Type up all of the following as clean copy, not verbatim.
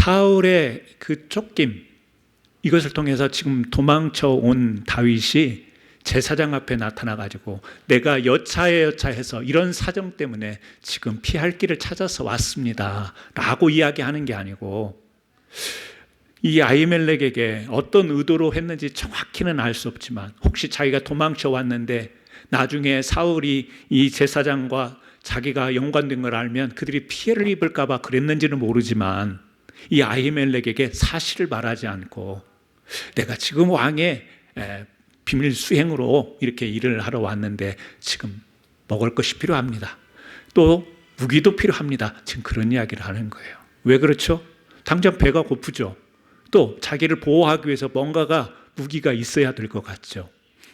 사울의 그 쫓김, 이것을 통해서 지금 도망쳐 온 다윗이 제사장 앞에 나타나가지고 내가 여차해서 이런 사정 때문에 지금 피할 길을 찾아서 왔습니다 라고 이야기하는 게 아니고, 이 아히멜렉에게 어떤 의도로 했는지 정확히는 알 수 없지만 혹시 자기가 도망쳐 왔는데 나중에 사울이 이 제사장과 자기가 연관된 걸 알면 그들이 피해를 입을까 봐 그랬는지는 모르지만, 이 아히멜렉에게 사실을 말하지 않고 내가 지금 왕의 비밀 수행으로 이렇게 일을 하러 왔는데 지금 먹을 것이 필요합니다, 또 무기도 필요합니다, 지금 그런 이야기를 하는 거예요. 왜 그렇죠? 당장 배가 고프죠. 또 자기를 보호하기 위해서 뭔가가, 무기가 있어야 될 것 같죠.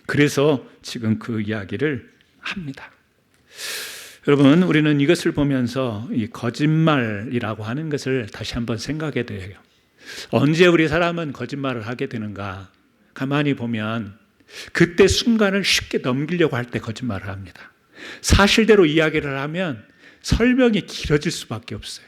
그래서 지금 그 이야기를 합니다. 여러분, 우리는 이것을 보면서 이 거짓말이라고 하는 것을 다시 한번 생각해 돼요. 언제 우리 사람은 거짓말을 하게 되는가? 가만히 보면 그때 순간을 쉽게 넘기려고 할 때 거짓말을 합니다. 사실대로 이야기를 하면 설명이 길어질 수밖에 없어요.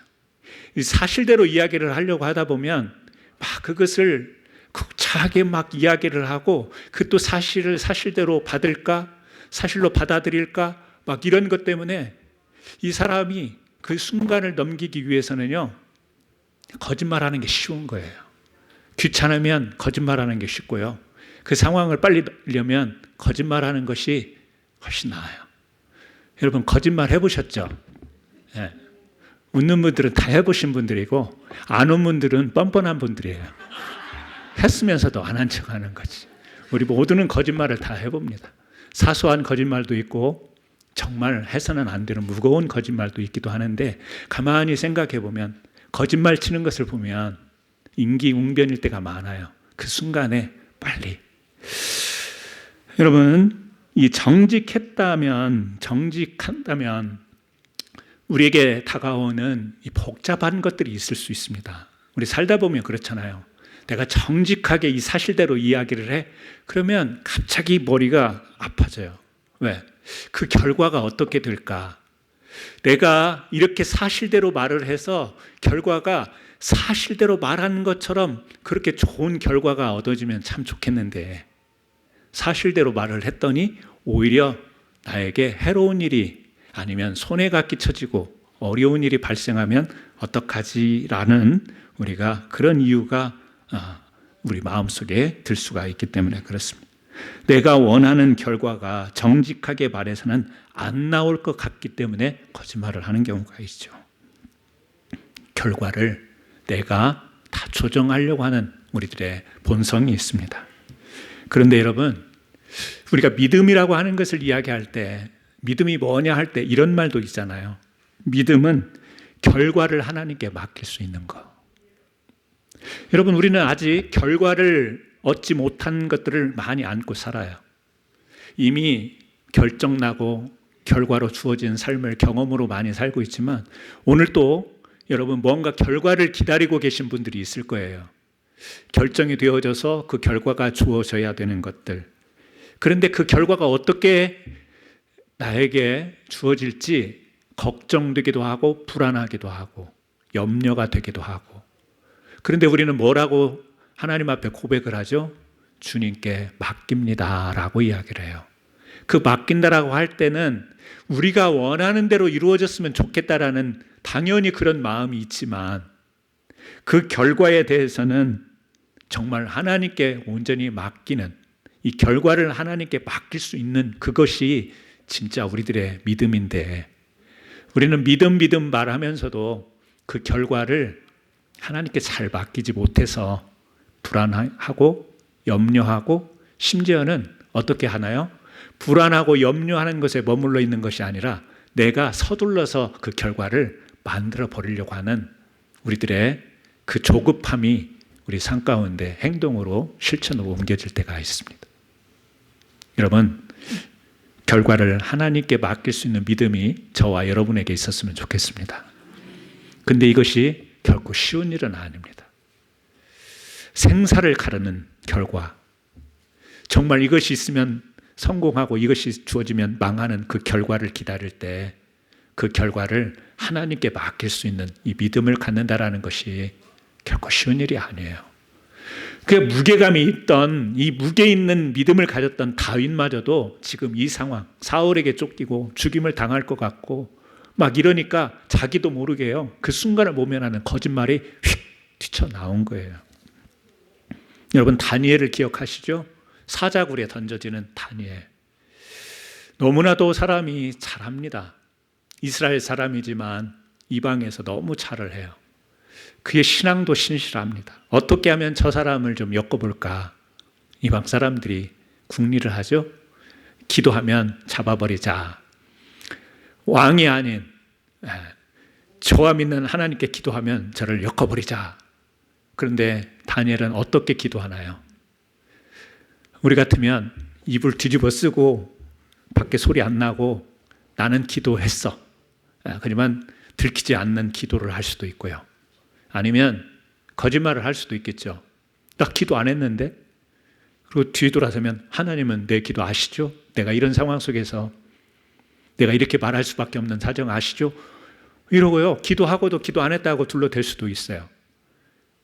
사실대로 이야기를 하려고 하다 보면 막 그것을 구차하게 막 이야기를 하고, 그 또 사실을 사실대로 받을까? 사실로 받아들일까? 막 이런 것 때문에 이 사람이 그 순간을 넘기기 위해서는요, 거짓말하는 게 쉬운 거예요. 귀찮으면 거짓말하는 게 쉽고요, 그 상황을 빨리 넣으려면 거짓말하는 것이 훨씬 나아요. 여러분, 거짓말 해보셨죠? 네. 웃는 분들은 다 해보신 분들이고 안 온 분들은 뻔뻔한 분들이에요. 했으면서도 안 한 척하는 거지. 우리 모두는 거짓말을 다 해봅니다. 사소한 거짓말도 있고 정말 해서는 안 되는 무거운 거짓말도 있기도 하는데, 가만히 생각해 보면 거짓말 치는 것을 보면 임기응변일 때가 많아요. 그 순간에 빨리. 여러분, 이 정직한다면 우리에게 다가오는 이 복잡한 것들이 있을 수 있습니다. 우리 살다 보면 그렇잖아요. 내가 정직하게 이 사실대로 이야기를 해. 그러면 갑자기 머리가 아파져요. 왜? 그 결과가 어떻게 될까? 내가 이렇게 사실대로 말을 해서 결과가 사실대로 말하는 것처럼 그렇게 좋은 결과가 얻어지면 참 좋겠는데, 사실대로 말을 했더니 오히려 나에게 해로운 일이, 아니면 손해가 끼쳐지고 어려운 일이 발생하면 어떡하지라는 우리가 그런 이유가 우리 마음속에 들 수가 있기 때문에 그렇습니다. 내가 원하는 결과가 정직하게 말해서는 안 나올 것 같기 때문에 거짓말을 하는 경우가 있죠. 결과를 내가 다 조정하려고 하는 우리들의 본성이 있습니다. 그런데 여러분, 우리가 믿음이라고 하는 것을 이야기할 때, 믿음이 뭐냐 할 때 이런 말도 있잖아요. 믿음은 결과를 하나님께 맡길 수 있는 것. 여러분, 우리는 아직 결과를 얻지 못한 것들을 많이 안고 살아요. 이미 결정나고 결과로 주어진 삶을 경험으로 많이 살고 있지만, 오늘 또 여러분 뭔가 결과를 기다리고 계신 분들이 있을 거예요. 결정이 되어져서 그 결과가 주어져야 되는 것들. 그런데 그 결과가 어떻게 나에게 주어질지 걱정되기도 하고 불안하기도 하고 염려가 되기도 하고. 그런데 우리는 뭐라고 하나님 앞에 고백을 하죠? 주님께 맡깁니다 라고 이야기를 해요. 그 맡긴다라고 할 때는 우리가 원하는 대로 이루어졌으면 좋겠다라는 당연히 그런 마음이 있지만, 그 결과에 대해서는 정말 하나님께 온전히 맡기는, 이 결과를 하나님께 맡길 수 있는 그것이 진짜 우리들의 믿음인데, 우리는 믿음 말하면서도 그 결과를 하나님께 잘 맡기지 못해서 불안하고 염려하고, 심지어는 어떻게 하나요? 불안하고 염려하는 것에 머물러 있는 것이 아니라 내가 서둘러서 그 결과를 만들어 버리려고 하는 우리들의 그 조급함이 우리 삶 가운데 행동으로 실천으로 옮겨질 때가 있습니다. 여러분, 결과를 하나님께 맡길 수 있는 믿음이 저와 여러분에게 있었으면 좋겠습니다. 근데 이것이 결코 쉬운 일은 아닙니다. 생사를 가르는 결과, 정말 이것이 있으면 성공하고 이것이 주어지면 망하는 그 결과를 기다릴 때, 그 결과를 하나님께 맡길 수 있는 이 믿음을 갖는다라는 것이 결코 쉬운 일이 아니에요. 그 무게감이 있던, 이 무게 있는 믿음을 가졌던 다윗마저도 지금 이 상황, 사울에게 쫓기고 죽임을 당할 것 같고 막 이러니까 자기도 모르게요, 그 순간을 모면하는 거짓말이 휙 튀쳐나온 거예요. 여러분, 다니엘을 기억하시죠? 사자굴에 던져지는 다니엘. 너무나도 사람이 잘합니다. 이스라엘 사람이지만 이방에서 너무 잘을 해요. 그의 신앙도 신실합니다. 어떻게 하면 저 사람을 좀 엮어볼까? 이방 사람들이 궁리를 하죠. 기도하면 잡아버리자. 왕이 아닌 저와 믿는 하나님께 기도하면 저를 엮어버리자. 그런데 다니엘은 어떻게 기도하나요? 우리 같으면 입을 뒤집어 쓰고 밖에 소리 안 나고 나는 기도했어. 하지만 들키지 않는 기도를 할 수도 있고요. 아니면 거짓말을 할 수도 있겠죠. 나 기도 안 했는데? 그리고 뒤돌아서면 하나님은 내 기도 아시죠? 내가 이런 상황 속에서 내가 이렇게 말할 수밖에 없는 사정 아시죠? 이러고요, 기도하고도 기도 안 했다고 둘러댈 수도 있어요.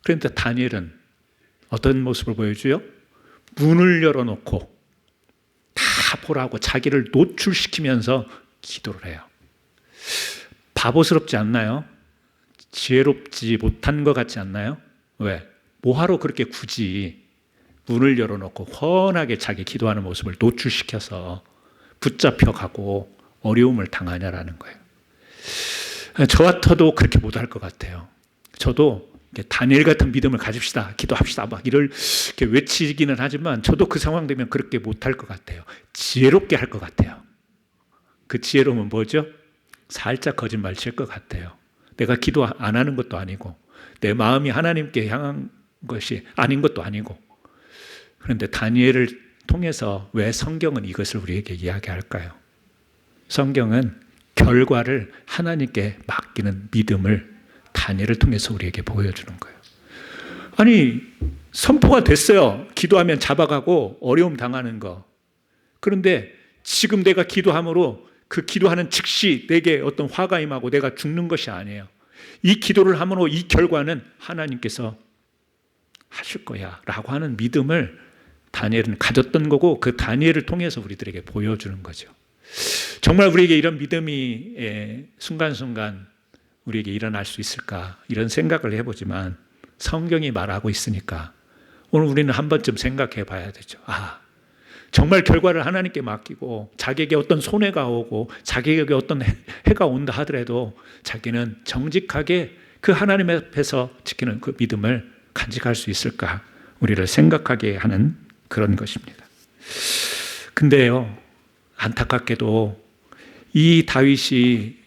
그런데 다니엘은 어떤 모습을 보여줘요? 문을 열어놓고 다 보라고 자기를 노출시키면서 기도를 해요. 바보스럽지 않나요? 지혜롭지 못한 것 같지 않나요? 왜? 뭐하러 그렇게 굳이 문을 열어놓고 훤하게 자기 기도하는 모습을 노출시켜서 붙잡혀가고 어려움을 당하냐라는 거예요. 저 같아도 그렇게 못할 것 같아요. 저도 다니엘 같은 믿음을 가집시다, 기도합시다 막 이렇게 외치기는 하지만 저도 그 상황 되면 그렇게 못할 것 같아요. 지혜롭게 할 것 같아요. 그 지혜로움은 뭐죠? 살짝 거짓말 칠 것 같아요. 내가 기도 안 하는 것도 아니고 내 마음이 하나님께 향한 것이 아닌 것도 아니고. 그런데 다니엘을 통해서 왜 성경은 이것을 우리에게 이야기할까요? 성경은 결과를 하나님께 맡기는 믿음을 다니엘을 통해서 우리에게 보여주는 거예요. 아니, 선포가 됐어요. 기도하면 잡아가고 어려움 당하는 거. 그런데 지금 내가 기도함으로 그 기도하는 즉시 내게 어떤 화가 임하고 내가 죽는 것이 아니에요. 이 기도를 함으로 이 결과는 하나님께서 하실 거야 라고 하는 믿음을 다니엘은 가졌던 거고, 그 다니엘을 통해서 우리들에게 보여주는 거죠. 정말 우리에게 이런 믿음이 순간순간 우리에게 일어날 수 있을까, 이런 생각을 해보지만 성경이 말하고 있으니까 오늘 우리는 한 번쯤 생각해 봐야 되죠. 정말 결과를 하나님께 맡기고 자기에게 어떤 손해가 오고 자기에게 어떤 해가 온다 하더라도 자기는 정직하게 그 하나님 앞에서 지키는 그 믿음을 간직할 수 있을까, 우리를 생각하게 하는 그런 것입니다. 근데요, 안타깝게도 이 다윗이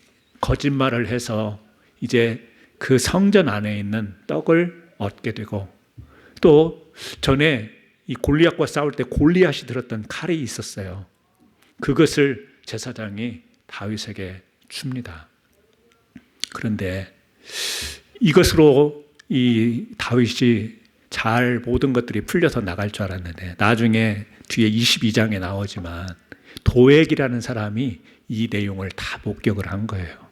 거짓말을 해서 이제 그 성전 안에 있는 떡을 얻게 되고, 또 전에 이 골리앗과 싸울 때 골리앗이 들었던 칼이 있었어요. 그것을 제사장이 다윗에게 줍니다. 그런데 이것으로 이 다윗이 잘 모든 것들이 풀려서 나갈 줄 알았는데, 나중에 뒤에 22장에 나오지만 도액이라는 사람이 이 내용을 다 목격을 한 거예요.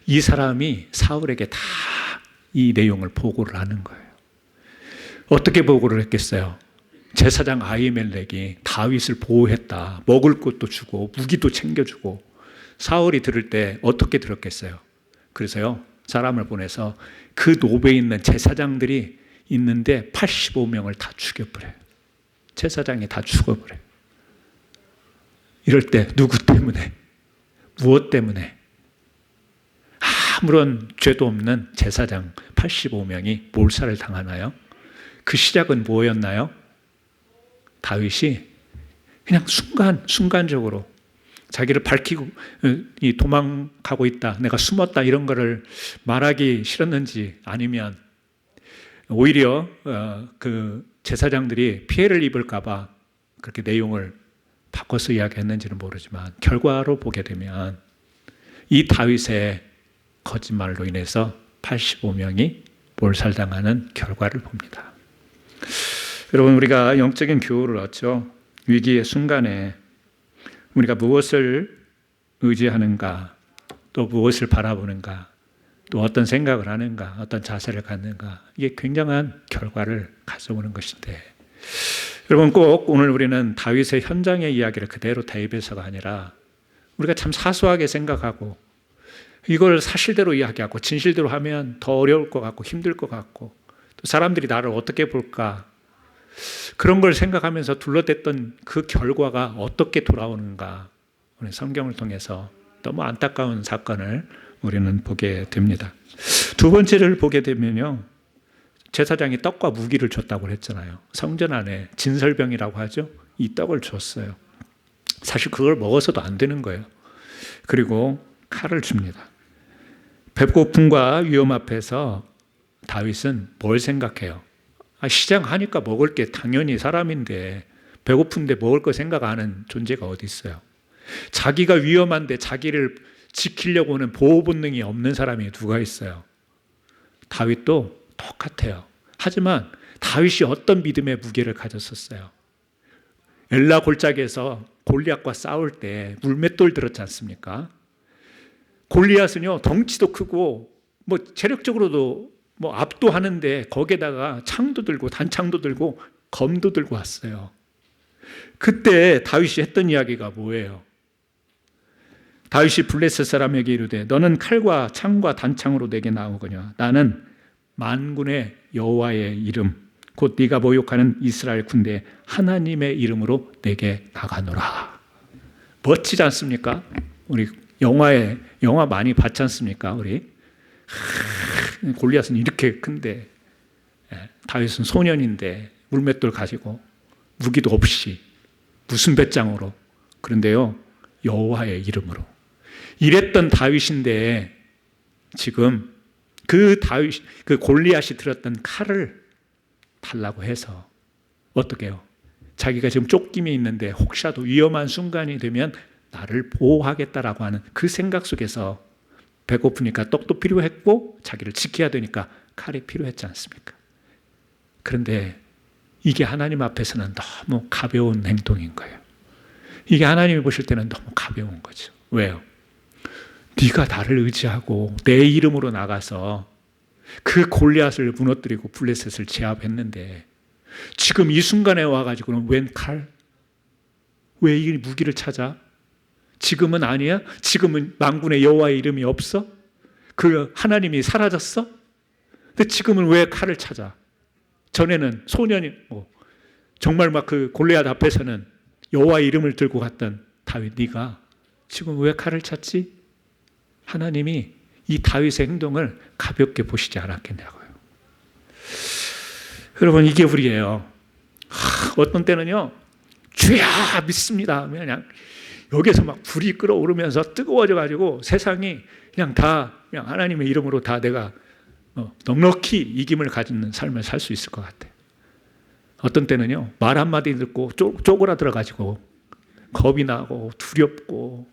이 사람이 사울에게 다 이 내용을 보고를 하는 거예요. 어떻게 보고를 했겠어요? 제사장 아히멜렉이 다윗을 보호했다. 먹을 것도 주고 무기도 챙겨주고. 사울이 들을 때 어떻게 들었겠어요? 그래서요, 사람을 보내서 그 노베에 있는 제사장들이 있는데 85명을 다 죽여버려요. 제사장이 다 죽어버려요. 이럴 때 누구 때문에? 무엇 때문에? 아무런 죄도 없는 제사장 85명이 몰살을 당하나요? 그 시작은 뭐였나요? 다윗이 그냥 순간적으로 자기를 밝히고 도망가고 있다, 내가 숨었다, 이런 거를 말하기 싫었는지, 아니면 오히려 그 제사장들이 피해를 입을까 봐 그렇게 내용을 바꿔서 이야기했는지는 모르지만, 결과로 보게 되면 이 다윗의 거짓말로 인해서 85명이 몰살당하는 결과를 봅니다. 여러분, 우리가 영적인 교훈을 얻죠. 위기의 순간에 우리가 무엇을 의지하는가, 또 무엇을 바라보는가, 또 어떤 생각을 하는가, 어떤 자세를 갖는가, 이게 굉장한 결과를 가져오는 것인데, 여러분 꼭 오늘 우리는 다윗의 현장의 이야기를 그대로 대입해서가 아니라 우리가 참 사소하게 생각하고 이걸 사실대로 이야기하고 진실대로 하면 더 어려울 것 같고 힘들 것 같고 또 사람들이 나를 어떻게 볼까, 그런 걸 생각하면서 둘러댔던 그 결과가 어떻게 돌아오는가, 오늘 성경을 통해서 너무 안타까운 사건을 우리는 보게 됩니다. 두 번째를 보게 되면요, 제사장이 떡과 무기를 줬다고 했잖아요. 성전 안에 진설병이라고 하죠. 이 떡을 줬어요. 사실 그걸 먹어서도 안 되는 거예요. 그리고 칼을 줍니다. 배고픔과 위험 앞에서 다윗은 뭘 생각해요? 시장하니까 먹을 게 당연히 사람인데 배고픈데 먹을 거 생각 안 하는 존재가 어디 있어요? 자기가 위험한데 자기를 지키려고 하는 보호 본능이 없는 사람이 누가 있어요? 다윗도 똑같아요. 하지만 다윗이 어떤 믿음의 무게를 가졌었어요? 엘라 골짜기에서 골리앗과 싸울 때 물맷돌 들었지 않습니까? 골리앗은요, 덩치도 크고 체력적으로도 압도하는데 거기에다가 창도 들고 단창도 들고 검도 들고 왔어요. 그때 다윗이 했던 이야기가 뭐예요? 다윗이 블레셋 사람에게 이르되 너는 칼과 창과 단창으로 내게 나오거냐, 나는 만군의 여호와의 이름 곧 네가 모욕하는 이스라엘 군대 하나님의 이름으로 내게 나가노라. 멋지지 않습니까? 우리 영화 많이 봤지 않습니까? 우리 골리앗은 이렇게 큰데 다윗은 소년인데 물맷돌 가지고 무기도 없이 무슨 배짱으로, 그런데요 여호와의 이름으로 이랬던 다윗인데 지금 그 골리앗이 들었던 칼을 달라고 해서 어떻게 해요? 자기가 지금 쫓김이 있는데 혹시라도 위험한 순간이 되면 나를 보호하겠다라고 하는 그 생각 속에서 배고프니까 떡도 필요했고 자기를 지켜야 되니까 칼이 필요했지 않습니까? 그런데 이게 하나님 앞에서는 너무 가벼운 행동인 거예요. 이게 하나님이 보실 때는 너무 가벼운 거죠. 왜요? 네가 나를 의지하고 내 이름으로 나가서 그 골리앗을 무너뜨리고 블레셋을 제압했는데 지금 이 순간에 와가지고는 웬 칼? 왜 이 무기를 찾아? 지금은 아니야? 지금은 만군의 여호와의 이름이 없어? 그 하나님이 사라졌어? 근데 지금은 왜 칼을 찾아? 전에는 소년이 정말 그 골리앗 앞에서는 여호와의 이름을 들고 갔던 다윗, 네가 지금 왜 칼을 찾지? 하나님이 이 다윗의 행동을 가볍게 보시지 않았겠냐고요. 여러분, 이게 우리예요. 어떤 때는요, 주야 믿습니다. 그냥 여기서 막 불이 끓어오르면서 뜨거워져가지고 세상이 그냥 하나님의 이름으로 다 내가 넉넉히 이김을 가지는 삶을 살 수 있을 것 같아. 어떤 때는요, 말 한마디 듣고 쪼그라들어가지고 겁이 나고 두렵고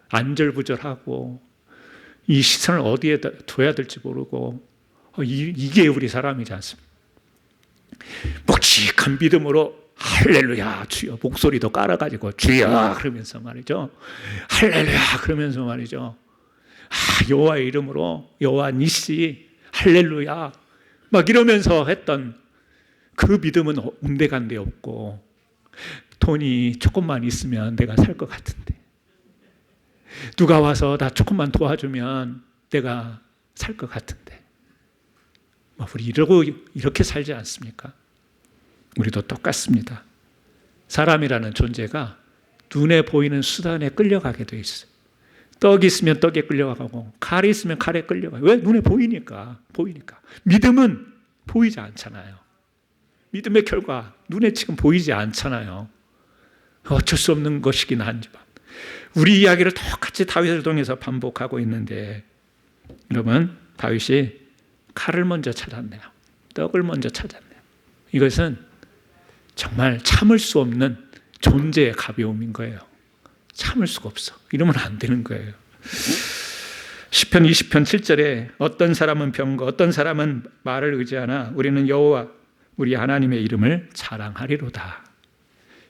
안절부절하고 이 시선을 어디에 둬야 될지 모르고 이게 우리 사람이지 않습니까? 묵직한 믿음으로 할렐루야 주여 목소리도 깔아가지고 주여 그러면서 말이죠. 할렐루야 그러면서 말이죠. 여호와의 이름으로 여호와 니시 할렐루야 막 이러면서 했던 그 믿음은 온데간데 없고, 돈이 조금만 있으면 내가 살 것 같은데, 누가 와서 나 조금만 도와주면 내가 살 것 같은데, 우리 이렇게 살지 않습니까? 우리도 똑같습니다. 사람이라는 존재가 눈에 보이는 수단에 끌려가게 돼 있어요. 떡이 있으면 떡에 끌려가고 칼이 있으면 칼에 끌려가요. 왜? 눈에 보이니까. 믿음은 보이지 않잖아요. 믿음의 결과 눈에 지금 보이지 않잖아요. 어쩔 수 없는 것이긴 하지만 우리 이야기를 똑같이 다윗을 통해서 반복하고 있는데, 여러분, 다윗이 칼을 먼저 찾았네요. 떡을 먼저 찾았네요. 이것은 정말 참을 수 없는 존재의 가벼움인 거예요. 참을 수가 없어. 이러면 안 되는 거예요. 시편 20편 7절에 어떤 사람은 병거, 어떤 사람은 말을 의지하나 우리는 여호와 우리 하나님의 이름을 자랑하리로다.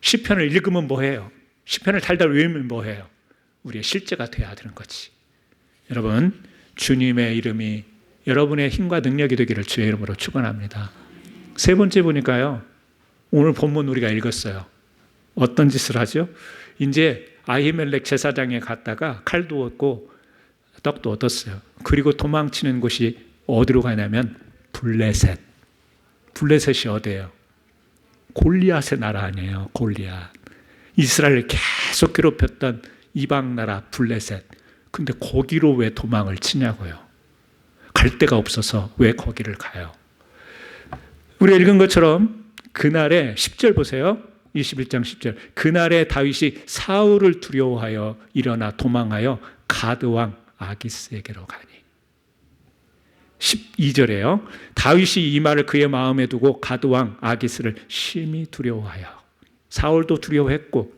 시편을 읽으면 뭐해요? 시편을 달달 외우면 뭐해요? 우리의 실제가 돼야 되는 거지. 여러분, 주님의 이름이 여러분의 힘과 능력이 되기를 주의 이름으로 축원합니다. 세 번째 보니까요. 오늘 본문 우리가 읽었어요. 어떤 짓을 하죠? 이제 아히멜렉 제사장에 갔다가 칼도 얻고 떡도 얻었어요. 그리고 도망치는 곳이 어디로 가냐면 블레셋. 블레셋이 어디예요? 골리앗의 나라 아니에요. 골리앗. 이스라엘을 계속 괴롭혔던 이방 나라 블레셋. 근데 거기로 왜 도망을 치냐고요. 갈 데가 없어서 왜 거기를 가요? 우리가 읽은 것처럼 그날에 10절 보세요. 21장 10절. 그날에 다윗이 사울을 두려워하여 일어나 도망하여 가드 왕 아기스에게로 가니. 12절에요. 다윗이 이 말을 그의 마음에 두고 가드 왕 아기스를 심히 두려워하여. 사울도 두려워했고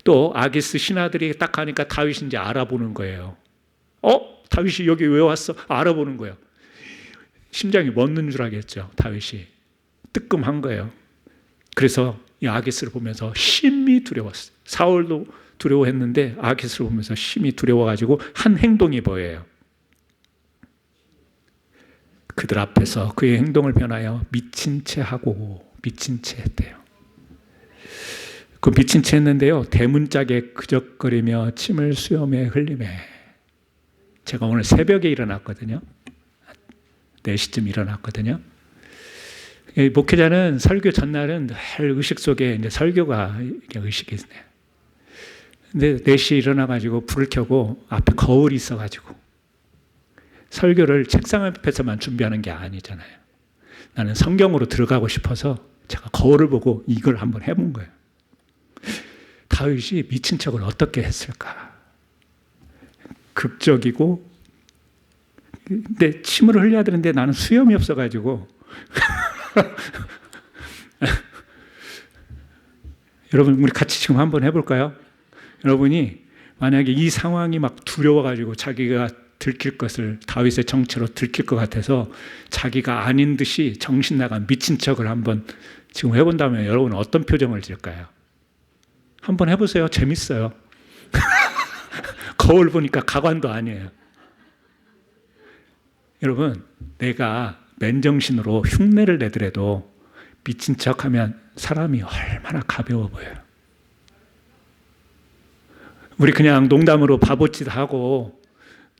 또 아기스 신하들이 딱 하니까 다윗이 이제 알아보는 거예요. 다윗이 여기 왜 왔어? 알아보는 거예요. 심장이 멎는 줄 알겠죠. 다윗이 뜨끔한 거예요. 그래서 이 아기스를 보면서 심히 두려웠어요. 사울도 두려워했는데 아기스를 보면서 심히 두려워가지고 한 행동이 보여요. 그들 앞에서 그의 행동을 변하여 미친 채 하고 미친 채 했대요. 그 미친 채 했는데요. 대문짝에 그적거리며 침을 수염에 흘리매. 제가 오늘 새벽에 일어났거든요. 4시쯤 일어났거든요. 목회자는 설교 전날은 늘 의식 속에 이제 설교가 의식이 있네요. 근데 4시에 일어나가지고 불을 켜고 앞에 거울이 있어가지고 설교를 책상 앞에서만 준비하는 게 아니잖아요. 나는 성경으로 들어가고 싶어서 제가 거울을 보고 이걸 한번 해본 거예요. 다윗이 미친 척을 어떻게 했을까? 극적이고, 근데 침을 흘려야 되는데 나는 수염이 없어가지고 여러분 우리 같이 지금 한번 해볼까요? 여러분이 만약에 이 상황이 막 두려워가지고 자기가 들킬 것을 다윗의 정체로 들킬 것 같아서 자기가 아닌 듯이 정신 나간 미친 척을 한번 지금 해본다면 여러분은 어떤 표정을 지을까요? 한번 해보세요. 재밌어요. 거울 보니까 가관도 아니에요. 여러분, 내가 맨정신으로 흉내를 내더라도 미친 척하면 사람이 얼마나 가벼워 보여요. 우리 그냥 농담으로 바보짓 하고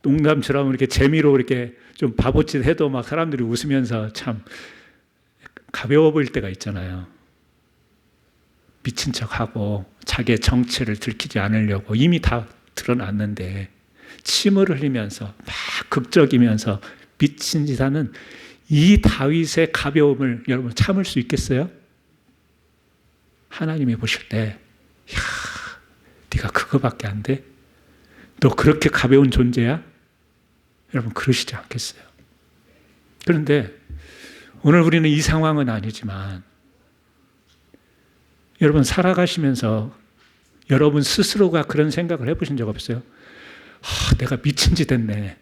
농담처럼 이렇게 재미로 이렇게 좀 바보짓 해도 막 사람들이 웃으면서 참 가벼워 보일 때가 있잖아요. 미친 척하고 자기의 정체를 들키지 않으려고 이미 다 드러났는데 침을 흘리면서 막 극적이면서 미친 짓 하는 이 다윗의 가벼움을 여러분 참을 수 있겠어요? 하나님이 보실 때 야, 네가 그거밖에 안 돼? 너 그렇게 가벼운 존재야? 여러분 그러시지 않겠어요? 그런데 오늘 우리는 이 상황은 아니지만 여러분 살아가시면서 여러분 스스로가 그런 생각을 해보신 적 없어요? 내가 미친 짓 했네.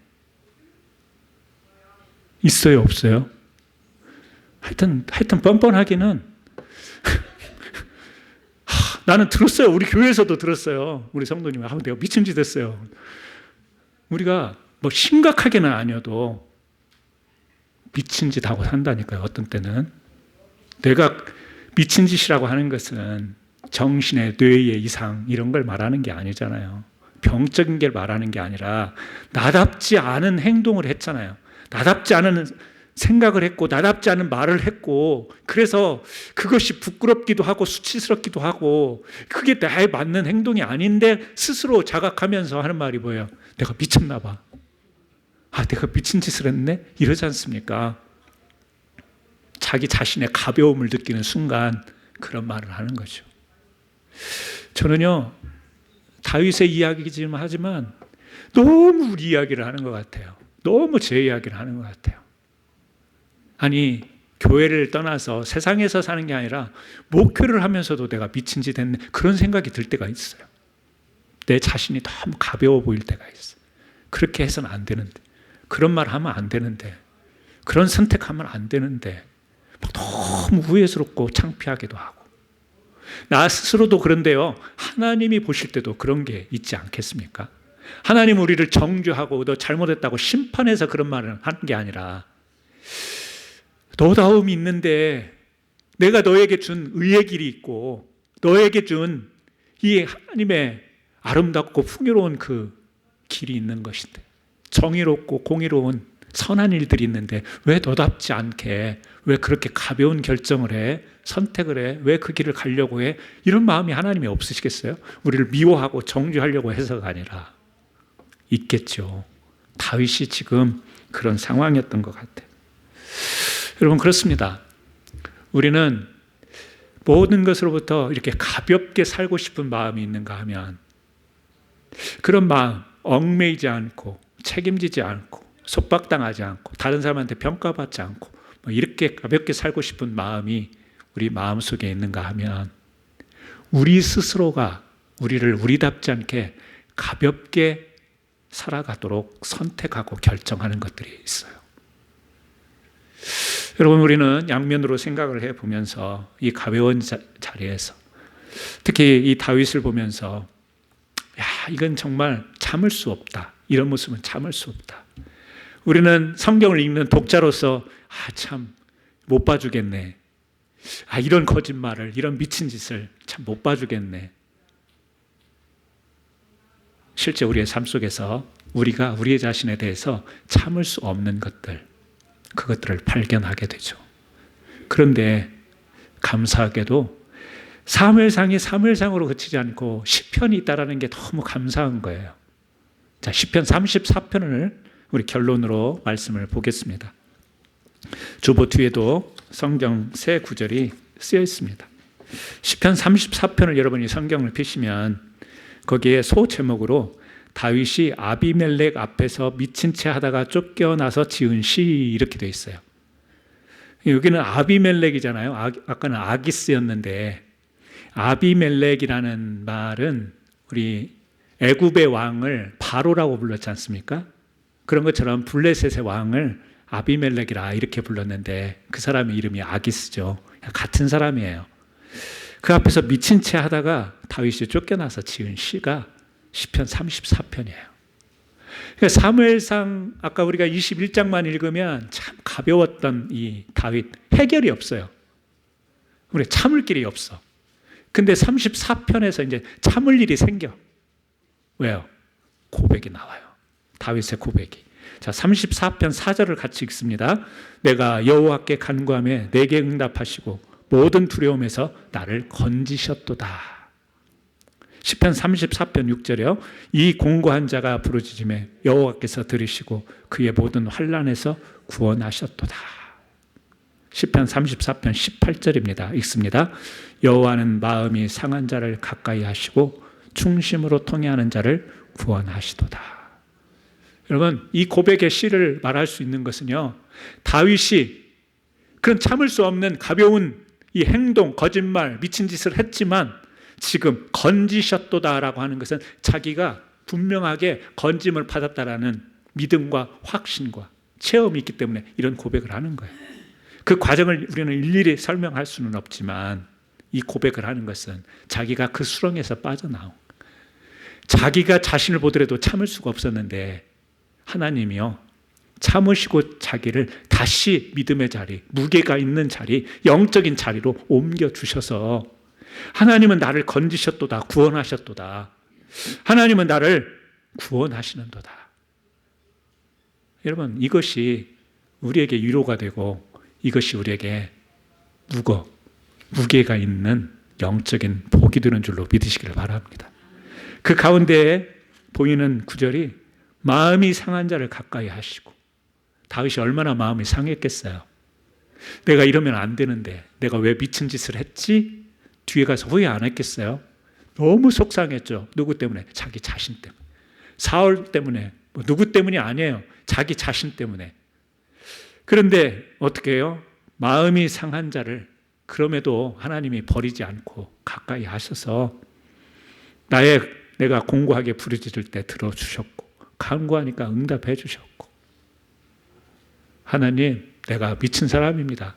있어요, 없어요? 하여튼 뻔뻔하기는 나는 들었어요. 우리 교회에서도 들었어요. 우리 성도님이 내가 미친 짓 했어요. 우리가 뭐 심각하게는 아니어도 미친 짓 하고 산다니까요. 어떤 때는 내가 미친 짓이라고 하는 것은 정신의 뇌의 이상 이런 걸 말하는 게 아니잖아요. 병적인 게 말하는 게 아니라 나답지 않은 행동을 했잖아요. 나답지 않은 생각을 했고 나답지 않은 말을 했고 그래서 그것이 부끄럽기도 하고 수치스럽기도 하고 그게 나에 맞는 행동이 아닌데 스스로 자각하면서 하는 말이 뭐예요? 내가 미쳤나 봐. 내가 미친 짓을 했네? 이러지 않습니까? 자기 자신의 가벼움을 느끼는 순간 그런 말을 하는 거죠. 저는요 다윗의 이야기지만 하지만 너무 우리 이야기를 하는 것 같아요. 너무 제 이야기를 하는 것 같아요. 아니 교회를 떠나서 세상에서 사는 게 아니라 목회를 하면서도 내가 미친 짓 했네 그런 생각이 들 때가 있어요. 내 자신이 너무 가벼워 보일 때가 있어요. 그렇게 해서는 안 되는데 그런 말 하면 안 되는데 그런 선택하면 안 되는데 막 너무 후회스럽고 창피하기도 하고 나 스스로도 그런데요 하나님이 보실 때도 그런 게 있지 않겠습니까? 하나님 우리를 정죄하고 너 잘못했다고 심판해서 그런 말을 하는 게 아니라 너다움이 있는데 내가 너에게 준 의의 길이 있고 너에게 준 이 하나님의 아름답고 풍요로운 그 길이 있는 것인데 정의롭고 공의로운 선한 일들이 있는데 왜 너답지 않게 왜 그렇게 가벼운 결정을 해? 선택을 해? 왜 그 길을 가려고 해? 이런 마음이 하나님이 없으시겠어요? 우리를 미워하고 정죄하려고 해서가 아니라 있겠죠. 다윗이 지금 그런 상황이었던 것 같아요. 여러분 그렇습니다. 우리는 모든 것으로부터 이렇게 가볍게 살고 싶은 마음이 있는가 하면 그런 마음, 얽매이지 않고 책임지지 않고 속박당하지 않고 다른 사람한테 평가받지 않고 이렇게 가볍게 살고 싶은 마음이 우리 마음속에 있는가 하면 우리 스스로가 우리를 우리답지 않게 가볍게 살아가도록 선택하고 결정하는 것들이 있어요. 여러분 우리는 양면으로 생각을 해보면서 이 가벼운 자리에서 특히 이 다윗을 보면서 야 이건 정말 참을 수 없다. 이런 모습은 참을 수 없다. 우리는 성경을 읽는 독자로서 참 못 봐주겠네. 이런 거짓말을 이런 미친 짓을 참 못 봐주겠네. 실제 우리의 삶 속에서 우리가 우리 자신에 대해서 참을 수 없는 것들 그것들을 발견하게 되죠. 그런데 감사하게도 사무엘상이 사무엘상으로 그치지 않고 시편이 있다라는 게 너무 감사한 거예요. 자, 시편 34편을 우리 결론으로 말씀을 보겠습니다. 주보 뒤에도 성경 새 구절이 쓰여 있습니다. 시편 34편을 여러분이 성경을 펴시면 거기에 소 제목으로 다윗이 아비멜렉 앞에서 미친 채 하다가 쫓겨나서 지은 시 이렇게 되어 있어요. 여기는 아비멜렉이잖아요. 아까는 아기스였는데 아비멜렉이라는 말은 우리 애굽의 왕을 바로라고 불렀지 않습니까? 그런 것처럼 블레셋의 왕을 아비멜렉이라 이렇게 불렀는데 그 사람의 이름이 아기스죠. 같은 사람이에요. 그 앞에서 미친 채 하다가 다윗이 쫓겨나서 지은 시가 시편 34편이에요. 그러니까 사무엘상 아까 우리가 21장만 읽으면 참 가벼웠던 이 다윗 해결이 없어요. 우리 참을 길이 없어. 근데 34편에서 이제 참을 일이 생겨. 왜요? 고백이 나와요. 다윗의 고백이. 자, 34편 4절을 같이 읽습니다. 내가 여호와께 간구하며 내게 응답하시고 모든 두려움에서 나를 건지셨도다. 시편 34편 6절이요. 이 공고한 자가 부르짖음에 여호와께서 들으시고 그의 모든 환난에서 구원하셨도다. 시편 34편 18절입니다. 읽습니다. 여호와는 마음이 상한 자를 가까이 하시고 충심으로 통회하는 자를 구원하시도다. 여러분 이 고백의 시를 말할 수 있는 것은요. 다윗이 그런 참을 수 없는 가벼운 이 행동, 거짓말, 미친 짓을 했지만 지금 건지셨도다라고 하는 것은 자기가 분명하게 건짐을 받았다라는 믿음과 확신과 체험이 있기 때문에 이런 고백을 하는 거예요. 그 과정을 우리는 일일이 설명할 수는 없지만 이 고백을 하는 것은 자기가 그 수렁에서 빠져나온 자기가 자신을 보더라도 참을 수가 없었는데 하나님이요 참으시고 자기를 다시 믿음의 자리, 무게가 있는 자리, 영적인 자리로 옮겨주셔서 하나님은 나를 건지셨도다, 구원하셨도다. 하나님은 나를 구원하시는도다. 여러분 이것이 우리에게 위로가 되고 이것이 우리에게 무게가 있는 영적인 복이 되는 줄로 믿으시기를 바랍니다. 그 가운데에 보이는 구절이 마음이 상한 자를 가까이 하시고 다윗이 얼마나 마음이 상했겠어요. 내가 이러면 안 되는데 내가 왜 미친 짓을 했지? 뒤에 가서 후회 안 했겠어요? 너무 속상했죠. 누구 때문에? 자기 자신 때문에. 사울 때문에. 누구 때문이 아니에요. 자기 자신 때문에. 그런데 어떻게 해요? 마음이 상한 자를 그럼에도 하나님이 버리지 않고 가까이 하셔서 내가 공고하게 부르짖을 때 들어주셨고 간구하니까 응답해 주셨고 하나님 내가 미친 사람입니다.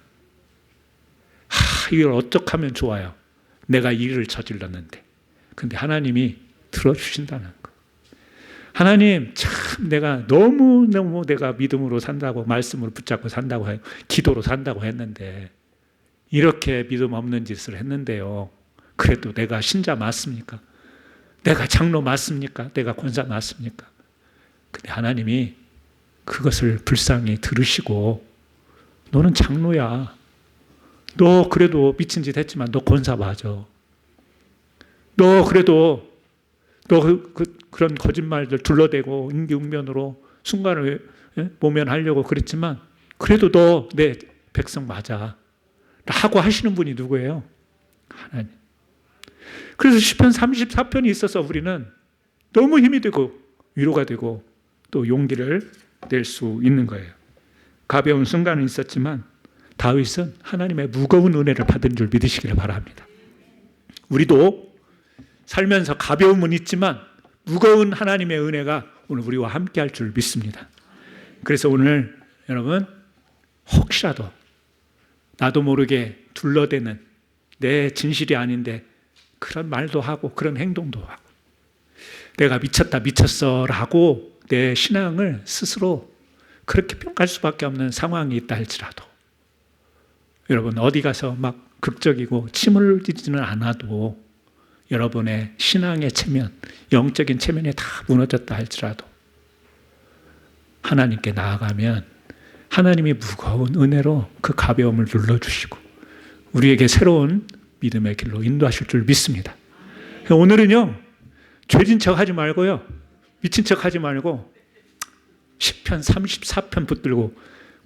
이걸 어떻게 하면 좋아요? 내가 이 일을 저질렀는데 근데 하나님이 들어주신다는 거. 하나님, 참 내가 너무너무 내가 믿음으로 산다고, 말씀을 붙잡고 산다고, 기도로 산다고 했는데 이렇게 믿음 없는 짓을 했는데요. 그래도 내가 신자 맞습니까? 내가 장로 맞습니까? 내가 권사 맞습니까? 근데 하나님이 그것을 불쌍히 들으시고, 너는 장로야. 너 그래도 미친 짓 했지만 너 권사 맞아. 너 그래도 그런 거짓말들 둘러대고 임기응변으로 순간을 모면하려고 그랬지만 그래도 너 내 백성 맞아. 라고 하시는 분이 누구예요? 하나님. 그래서 시편 34편이 있어서 우리는 너무 힘이 되고 위로가 되고 또 용기를 낼 수 있는 거예요. 가벼운 순간은 있었지만 다윗은 하나님의 무거운 은혜를 받은 줄 믿으시기를 바랍니다. 우리도 살면서 가벼움은 있지만 무거운 하나님의 은혜가 오늘 우리와 함께 할 줄 믿습니다. 그래서 오늘 여러분, 혹시라도 나도 모르게 둘러대는 내 진실이 아닌데 그런 말도 하고 그런 행동도 하고 내가 미쳤다 미쳤어 라고 내 신앙을 스스로 그렇게 평가할 수밖에 없는 상황이 있다 할지라도 여러분, 어디 가서 막 극적이고 침을 흘리지는 않아도 여러분의 신앙의 체면, 영적인 체면이 다 무너졌다 할지라도 하나님께 나아가면 하나님이 무거운 은혜로 그 가벼움을 눌러주시고 우리에게 새로운 믿음의 길로 인도하실 줄 믿습니다. 오늘은요, 죄진 척 하지 말고요, 미친 척 하지 말고 시편 34편 붙들고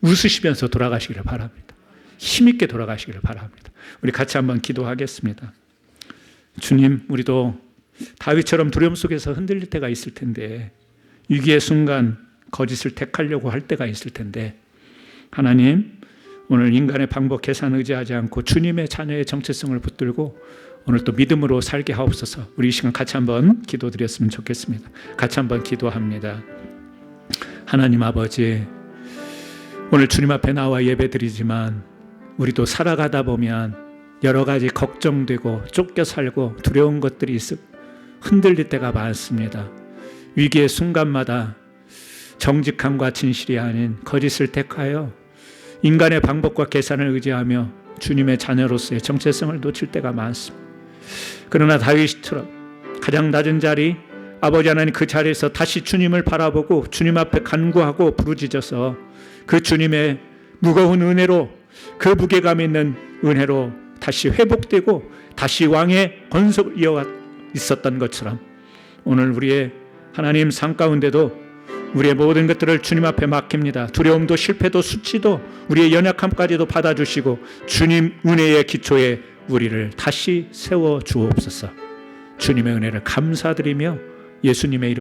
웃으시면서 돌아가시기를 바랍니다. 힘있게 돌아가시기를 바랍니다. 우리 같이 한번 기도하겠습니다. 주님, 우리도 다윗처럼 두려움 속에서 흔들릴 때가 있을 텐데, 위기의 순간 거짓을 택하려고 할 때가 있을 텐데, 하나님, 오늘 인간의 방법 계산 의지하지 않고 주님의 자녀의 정체성을 붙들고 오늘 또 믿음으로 살게 하옵소서. 우리 이 시간 같이 한번 기도드렸으면 좋겠습니다. 같이 한번 기도합니다. 하나님 아버지, 오늘 주님 앞에 나와 예배드리지만 우리도 살아가다 보면 여러 가지 걱정되고 쫓겨 살고 두려운 것들이 흔들릴 때가 많습니다. 위기의 순간마다 정직함과 진실이 아닌 거짓을 택하여 인간의 방법과 계산을 의지하며 주님의 자녀로서의 정체성을 놓칠 때가 많습니다. 그러나 다윗처럼 가장 낮은 자리, 아버지 하나님 그 자리에서 다시 주님을 바라보고 주님 앞에 간구하고 부르짖어서 그 주님의 무거운 은혜로, 그 무게감 있는 은혜로 다시 회복되고 다시 왕의 권속을 이어가 있었던 것처럼 오늘 우리의 하나님 삶 가운데도 우리의 모든 것들을 주님 앞에 맡깁니다. 두려움도 실패도 수치도 우리의 연약함까지도 받아주시고 주님 은혜의 기초에 우리를 다시 세워 주옵소서. 주님의 은혜를 감사드리며 예수님의 이름